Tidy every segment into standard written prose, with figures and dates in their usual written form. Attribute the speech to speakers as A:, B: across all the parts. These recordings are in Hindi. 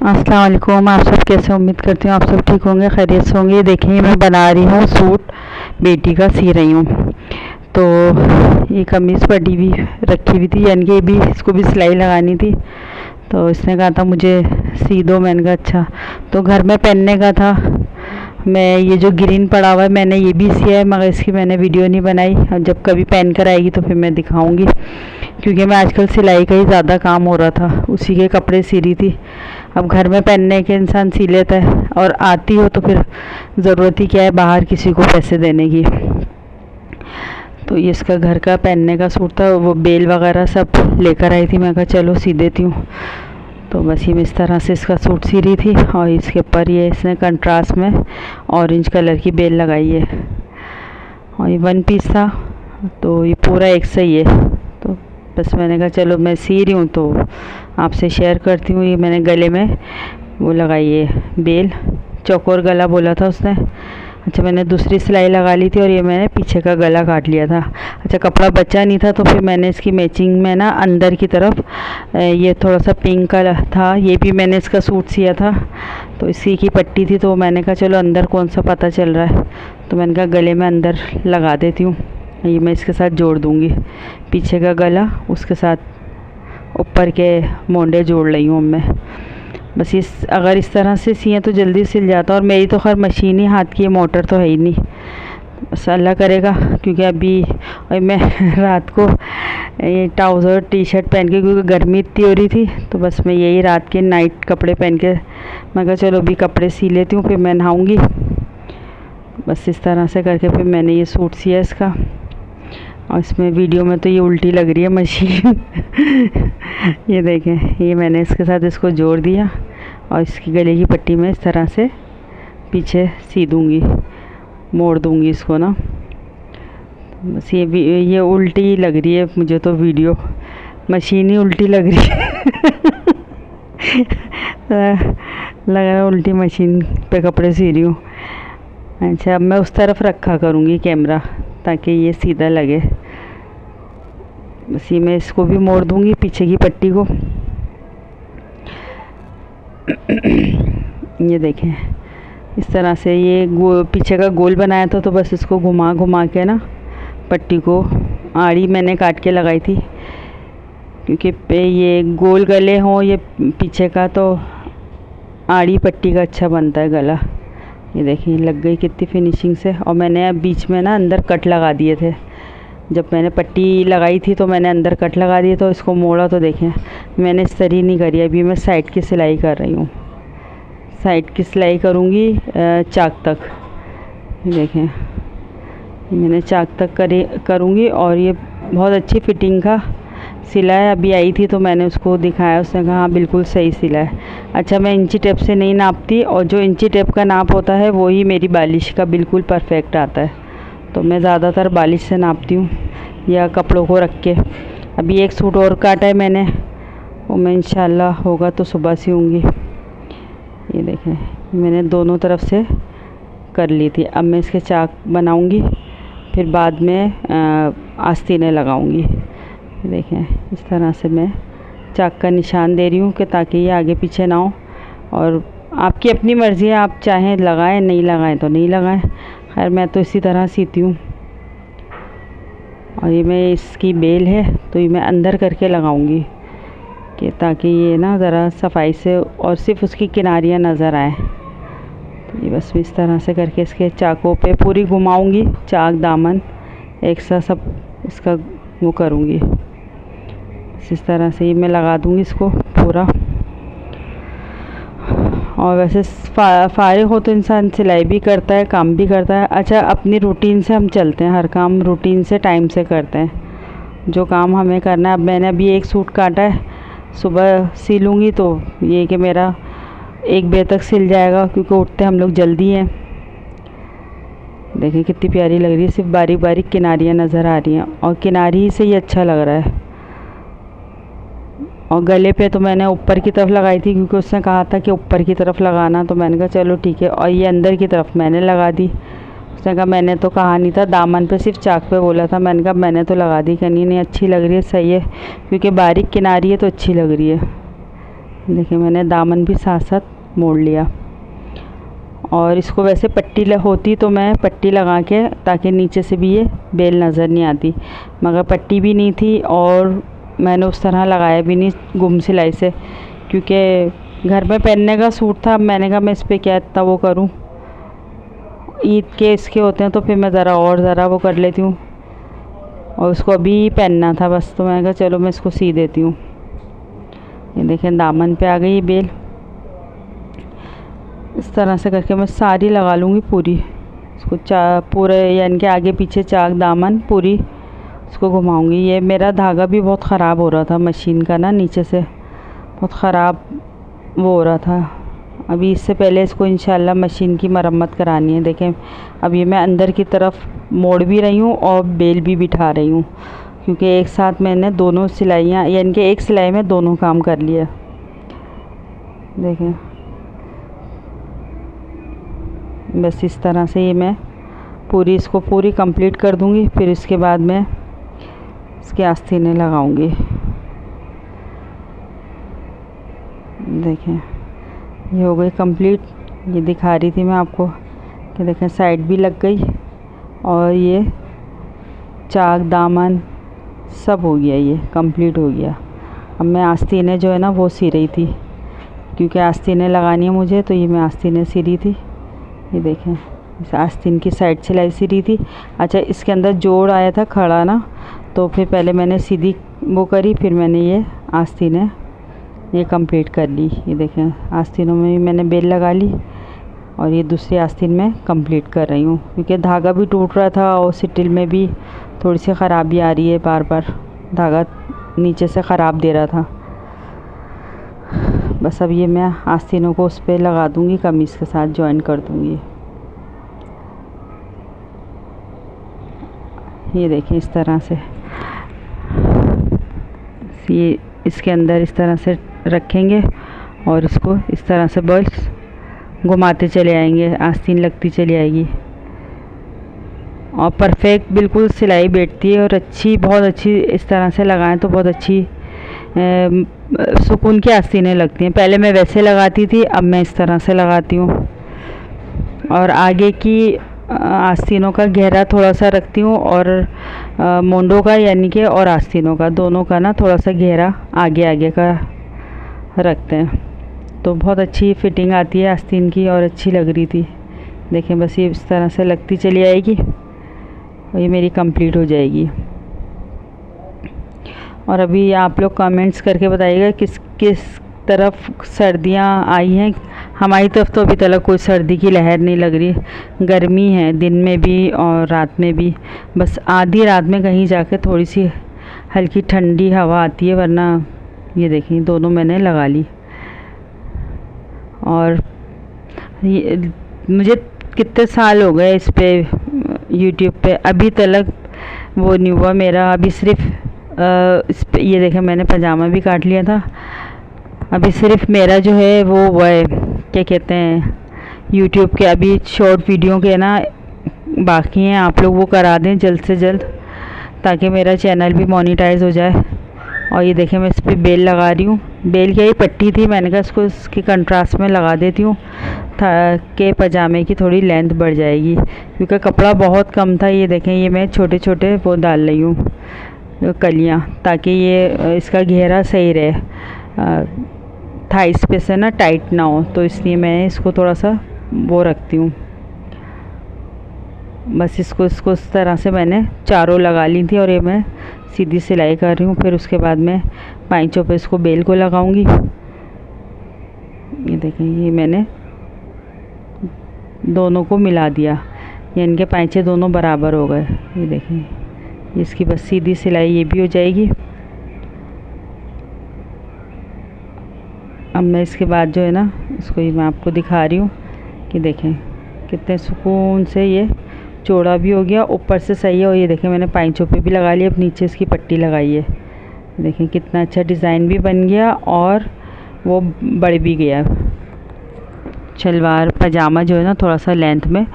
A: अस्सलाम वालेकुम। आप सब कैसे? उम्मीद करती हूँ आप सब ठीक होंगे, खैरियत से होंगे। देखिए मैं बना रही हूँ सूट, बेटी का सी रही हूँ। तो ये कमीज़ पटी हुई रखी हुई थी, यानी कि ये भी इसको भी सिलाई लगानी थी। तो इसने कहा था मुझे सी दो, मैंने कहा अच्छा। तो घर में पहनने का था। मैं ये जो ग्रीन पड़ा हुआ है मैंने ये भी सिया है, मगर इसकी मैंने वीडियो नहीं बनाई। और जब कभी पहन कर आएगी तो फिर मैं दिखाऊंगी, क्योंकि मैं आजकल सिलाई का ही ज़्यादा काम हो रहा था, उसी के कपड़े सी रही थी। अब घर में पहनने के इंसान सी लेता है, और आती हो तो फिर ज़रूरत ही क्या है बाहर किसी को पैसे देने की। तो ये इसका घर का पहनने का सूट था, वो बेल वगैरह सब लेकर आई थी। मैं कहा चलो सी देती हूँ। तो बस ये मैं इस तरह से इसका सूट सी रही थी, और इसके ऊपर ये इसने कंट्रास्ट में ऑरेंज कलर की बेल लगाई है। और ये वन पीस था, तो ये पूरा एक सही है। तो बस मैंने कहा चलो मैं सी रही हूँ तो आपसे शेयर करती हूँ। ये मैंने गले में वो लगाई है बेल, चौकोर गला बोला था उसने। अच्छा, मैंने दूसरी सिलाई लगा ली थी, और ये मैंने पीछे का गला काट लिया था। अच्छा, कपड़ा बचा नहीं था तो फिर मैंने इसकी मैचिंग में ना अंदर की तरफ ये थोड़ा सा पिंक का था, ये भी मैंने इसका सूट सिया था। तो इसी की पट्टी थी, तो मैंने कहा चलो अंदर कौन सा पता चल रहा है, तो मैंने कहा गले में अंदर लगा देती हूँ। ये मैं इसके साथ जोड़ दूँगी, पीछे का गला उसके साथ ऊपर के मोंडे जोड़ रही हूँ मैं। बस अगर इस तरह से सिए तो जल्दी सिल जाता। और मेरी तो खैर मशीन ही हाथ की है, मोटर तो है ही नहीं। बस अल्लाह करेगा, क्योंकि अभी और मैं रात को ये ट्राउज़र टी शर्ट पहन के, क्योंकि गर्मी इतनी हो रही थी, तो बस मैं यही रात के नाइट कपड़े पहन के मैं कहा चलो अभी कपड़े सी लेती हूँ, फिर मैं नहाऊँगी। बस इस तरह से करके फिर मैंने ये सूट सिया इसका। और इसमें वीडियो में तो ये उल्टी लग रही है मशीन ये देखें, ये मैंने इसके साथ इसको जोड़ दिया, और इसकी गले की पट्टी में इस तरह से पीछे सी दूँगी, मोड़ दूँगी इसको ना। बस ये उल्टी लग रही है मुझे तो, वीडियो मशीन ही उल्टी लग रही है लग रहा है उल्टी मशीन पे कपड़े सी रही हूँ। अच्छा, अब मैं उस तरफ रखा करूँगी कैमरा ताकि ये सीधा लगे। बस ये मैं इसको भी मोड़ दूँगी पीछे की पट्टी को ये देखें इस तरह से ये पीछे का गोल बनाया था, तो बस इसको घुमा घुमा के ना पट्टी को आड़ी मैंने काट के लगाई थी, क्योंकि ये गोल गले हों ये पीछे का तो आड़ी पट्टी का अच्छा बनता है गला। ये देखिए लग गई कितनी फिनिशिंग से। और मैंने बीच में ना अंदर कट लगा दिए थे, जब मैंने पट्टी लगाई थी तो मैंने अंदर कट लगा दिए। तो इसको मोड़ा तो देखें मैंने सरी नहीं करी, अभी मैं साइड की सिलाई कर रही हूँ। साइड की सिलाई करूँगी चाक तक। देखें मैंने चाक तक करूँगी। और ये बहुत अच्छी फिटिंग का सिला है, अभी आई थी तो मैंने उसको दिखाया, उसने कहा हाँ बिल्कुल सही सिला है। अच्छा, मैं इंची टेप से नहीं नापती, और जो इंची टेप का नाप होता है वो ही मेरी बालिश का बिल्कुल परफेक्ट आता है। तो मैं ज़्यादातर बालिश से नापती हूँ या कपड़ों को रख के। अभी एक सूट और काटा है मैंने, वो मैं इंशाल्लाह होगा तो सुबह सिलूँगी। ये देखें मैंने दोनों तरफ से कर ली थी। अब मैं इसके चाक बनाऊँगी, फिर बाद में आस्तीनें लगाऊँगी। देखें इस तरह से मैं चाक का निशान दे रही हूँ कि ताकि ये आगे पीछे ना हो। और आपकी अपनी मर्ज़ी है, आप चाहें लगाएं, नहीं लगाएं तो नहीं लगाएं। खैर मैं तो इसी तरह सीती हूँ। और ये मैं इसकी बेल है तो ये मैं अंदर करके लगाऊंगी, कि ताकि ये ना ज़रा सफाई से और सिर्फ उसकी किनारियाँ नज़र आए। तो ये बस इस तरह से करके इसके चाकों पे पूरी घुमाऊंगी, चाक दामन एक साथ सब इसका वो करूँगी। इस तरह से ये मैं लगा दूँगी इसको पूरा। और वैसे फारिग हो तो इंसान सिलाई भी करता है, काम भी करता है। अच्छा, अपनी रूटीन से हम चलते हैं, हर काम रूटीन से टाइम से करते हैं, जो काम हमें करना है। अब मैंने अभी एक सूट काटा है, सुबह सिलूँगी तो ये कि मेरा 1 बजे तक सिल जाएगा, क्योंकि उठते हम लोग जल्दी हैं। देखिए कितनी प्यारी लग रही है, सिर्फ बारीक बारीक किनारियाँ नज़र आ रही हैं, और किनारी से ही अच्छा लग रहा है। और गले पे तो मैंने ऊपर की तरफ लगाई थी, क्योंकि उसने कहा था कि ऊपर की तरफ लगाना, तो मैंने कहा चलो ठीक है। और ये अंदर की तरफ मैंने लगा दी। उसने कहा मैंने तो कहा नहीं था, दामन पे सिर्फ चाक पे बोला था। मैंने कहा मैंने तो लगा दी। कहनी नहीं अच्छी लग रही है, सही है, क्योंकि बारीक किनारी है तो अच्छी लग रही है। देखिए मैंने दामन भी साथ साथ मोड़ लिया। और इसको वैसे पट्टी होती तो मैं पट्टी लगा के, ताकि नीचे से भी ये बेल नज़र नहीं आती, मगर पट्टी भी नहीं थी और मैंने उस तरह लगाया भी नहीं गुम सिलाई से, क्योंकि घर में पहनने का सूट था। मैंने कहा मैं इस पर क्या इतना वो करूं, ईद के इसके होते हैं तो फिर मैं ज़रा वो कर लेती हूँ, और उसको अभी पहनना था बस, तो मैंने कहा चलो मैं इसको सी देती हूँ। ये देखें दामन पे आ गई बेल। इस तरह से करके मैं सारी लगा लूँगी पूरी इसको, पूरे यानी कि आगे पीछे चाक दामन पूरी इसको घुमाऊँगी। ये मेरा धागा भी बहुत ख़राब हो रहा था मशीन का ना, नीचे से बहुत ख़राब वो हो रहा था। अभी इससे पहले इसको इंशाल्लाह मशीन की मरम्मत करानी है। देखें अब ये मैं अंदर की तरफ मोड़ भी रही हूँ और बेल भी बिठा रही हूँ, क्योंकि एक साथ मैंने दोनों सिलाइयाँ यानी कि एक सिलाई में दोनों काम कर लिया। देखें बस इस तरह से ये मैं पूरी इसको पूरी कंप्लीट कर दूँगी, फिर इसके बाद मैं इसके आस्तीनें लगाऊँगी। देखें ये हो गई कंप्लीट। ये दिखा रही थी मैं आपको कि देखें साइड भी लग गई और ये चाक दामन सब हो गया, ये कंप्लीट हो गया। अब मैं आस्तीनें जो है ना वो सी रही थी, क्योंकि आस्तीनें लगानी है मुझे, तो ये मैं आस्तीनें सी रही थी। ये देखें इस आस्तीन की साइड सिलाई सी रही थी। अच्छा इसके अंदर जोड़ आया था खड़ा ना, तो फिर पहले मैंने सीधी वो करी, फिर मैंने ये आस्तीनें ये कंप्लीट कर ली। ये देखें आस्तीनों में भी मैंने बेल लगा ली और ये दूसरी आस्तीन में कंप्लीट कर रही हूँ, क्योंकि धागा भी टूट रहा था और सिटिल में भी थोड़ी सी ख़राबी आ रही है, बार बार धागा नीचे से ख़राब दे रहा था। बस अब ये मैं आस्तीनों को उस पर लगा दूँगी, कमीज़ के साथ जॉइन कर दूँगी। ये देखें इस तरह से ये इसके अंदर इस तरह से रखेंगे और इसको इस तरह से बस घुमाते चले आएंगे, आस्तीन लगती चली आएगी और परफेक्ट बिल्कुल सिलाई बैठती है और अच्छी, बहुत अच्छी। इस तरह से लगाएं तो बहुत अच्छी सुकून की आस्तीनें लगती हैं। पहले मैं वैसे लगाती थी, अब मैं इस तरह से लगाती हूँ और आगे की आस्तीनों का गहरा थोड़ा सा रखती हूँ और मोंडों का यानी कि और आस्तीनों का दोनों का ना थोड़ा सा गहरा आगे आगे का रखते हैं, तो बहुत अच्छी फिटिंग आती है आस्तीन की और अच्छी लग रही थी। देखें बस ये इस तरह से लगती चली आएगी और ये मेरी कंप्लीट हो जाएगी। और अभी आप लोग कमेंट्स करके बताइएगा किस किस तरफ सर्दियाँ आई हैं। हमारी तरफ तो अभी तक कोई सर्दी की लहर नहीं लग रही। गर्मी है दिन में भी और रात में भी, बस आधी रात में कहीं जाके थोड़ी सी हल्की ठंडी हवा आती है, वरना ये देखिए दोनों मैंने लगा ली। और ये मुझे कितने साल हो गए इस पे यूट्यूब पे, अभी तक वो नहीं हुआ मेरा। अभी सिर्फ इस पे ये देखें मैंने पजामा भी काट लिया था। अभी सिर्फ मेरा जो है वो है क्या कहते हैं यूट्यूब के अभी शॉर्ट वीडियो के ना बाकी हैं, आप लोग वो करा दें जल्द से जल्द, ताकि मेरा चैनल भी मोनेटाइज हो जाए। और ये देखें मैं इस पर बेल लगा रही हूँ। बेल की पट्टी थी, मैंने कहा इसको इसके कंट्रास्ट में लगा देती हूँ ताकि पजामे की थोड़ी लेंथ बढ़ जाएगी, क्योंकि कपड़ा बहुत कम था। ये देखें ये मैं छोटे छोटे वो डाल रही हूँ कलियाँ, ताकि ये इसका घेरा सही रहे, थाइस पे से ना टाइट ना हो, तो इसलिए मैं इसको थोड़ा सा वो रखती हूँ। बस इसको इस तरह से मैंने चारों लगा ली थी और ये मैं सीधी सिलाई कर रही हूँ। फिर उसके बाद मैं पाइचों पे इसको बेल को लगाऊंगी। ये देखें ये मैंने दोनों को मिला दिया, ये इनके पाइचे दोनों बराबर हो गए। ये देखें इसकी बस सीधी सिलाई ये भी हो जाएगी। अब मैं इसके बाद जो है ना इसको ये मैं आपको दिखा रही हूँ कि देखें कितने सुकून से ये चौड़ा भी हो गया, ऊपर से सही है। और ये देखें मैंने पाइचों पे भी लगा लिया, अब नीचे इसकी पट्टी लगाई है। देखें कितना अच्छा डिज़ाइन भी बन गया और वो बढ़ भी गया। शलवार पजामा जो है ना थोड़ा सा लेंथ में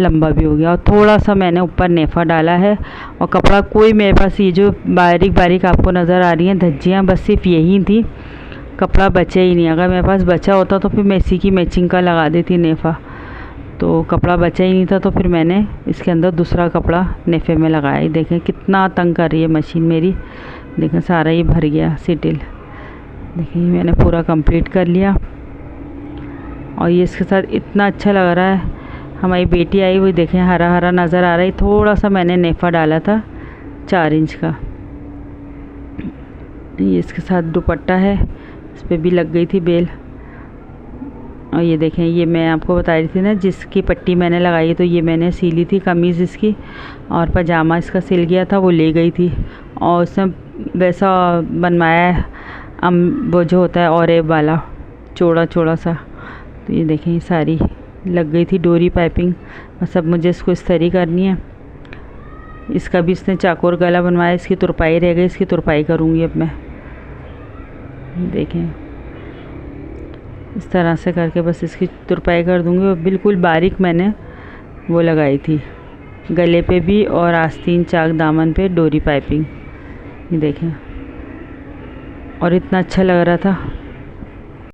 A: लंबा भी हो गया। और थोड़ा सा मैंने ऊपर नेफा डाला है और कपड़ा कोई मेरे पास ये जो बारीक बारीक आपको नज़र आ रही हैं धज्जियाँ बस सिर्फ यही थी, कपड़ा बचा ही नहीं। अगर मेरे पास बचा होता तो फिर मैं इसी की मैचिंग का लगा देती नेफ़ा। तो कपड़ा बचा ही नहीं था तो फिर मैंने इसके अंदर दूसरा कपड़ा नेफ़े में लगाया। ये देखें कितना तंग कर रही है मशीन मेरी। देखें सारा ही भर गया सिटिल। देखिए मैंने पूरा कंप्लीट कर लिया और ये इसके साथ इतना अच्छा लग रहा है। हमारी बेटी आई हुई, देखें हरा हरा नज़र आ रहा है। थोड़ा सा मैंने नेफ़ा डाला था 4 इंच का। ये इसके साथ दुपट्टा है, इस पर भी लग गई थी बेल। और ये देखें, ये मैं आपको बता रही थी ना जिसकी पट्टी मैंने लगाई, तो ये मैंने सिली थी कमीज़ इसकी, और पजामा इसका सिल गया था, वो ले गई थी। और उसने वैसा बनवाया है वो जो होता है ऑरेब वाला, चौड़ा चौड़ा सा। तो ये देखें, ये सारी लग गई थी डोरी पाइपिंग। बस अब मुझे इसको इस तरह करनी है। इसका भी इसने चाकोर गला बनवाया, इसकी तुरपाई रह गई, इसकी तुरपाई करूँगी अब मैं। देखें इस तरह से करके बस इसकी तुरपाई कर दूँगी। और बिल्कुल बारीक मैंने वो लगाई थी गले पे भी और आस्तीन चाक दामन पे डोरी पाइपिंग। ये देखें, और इतना अच्छा लग रहा था।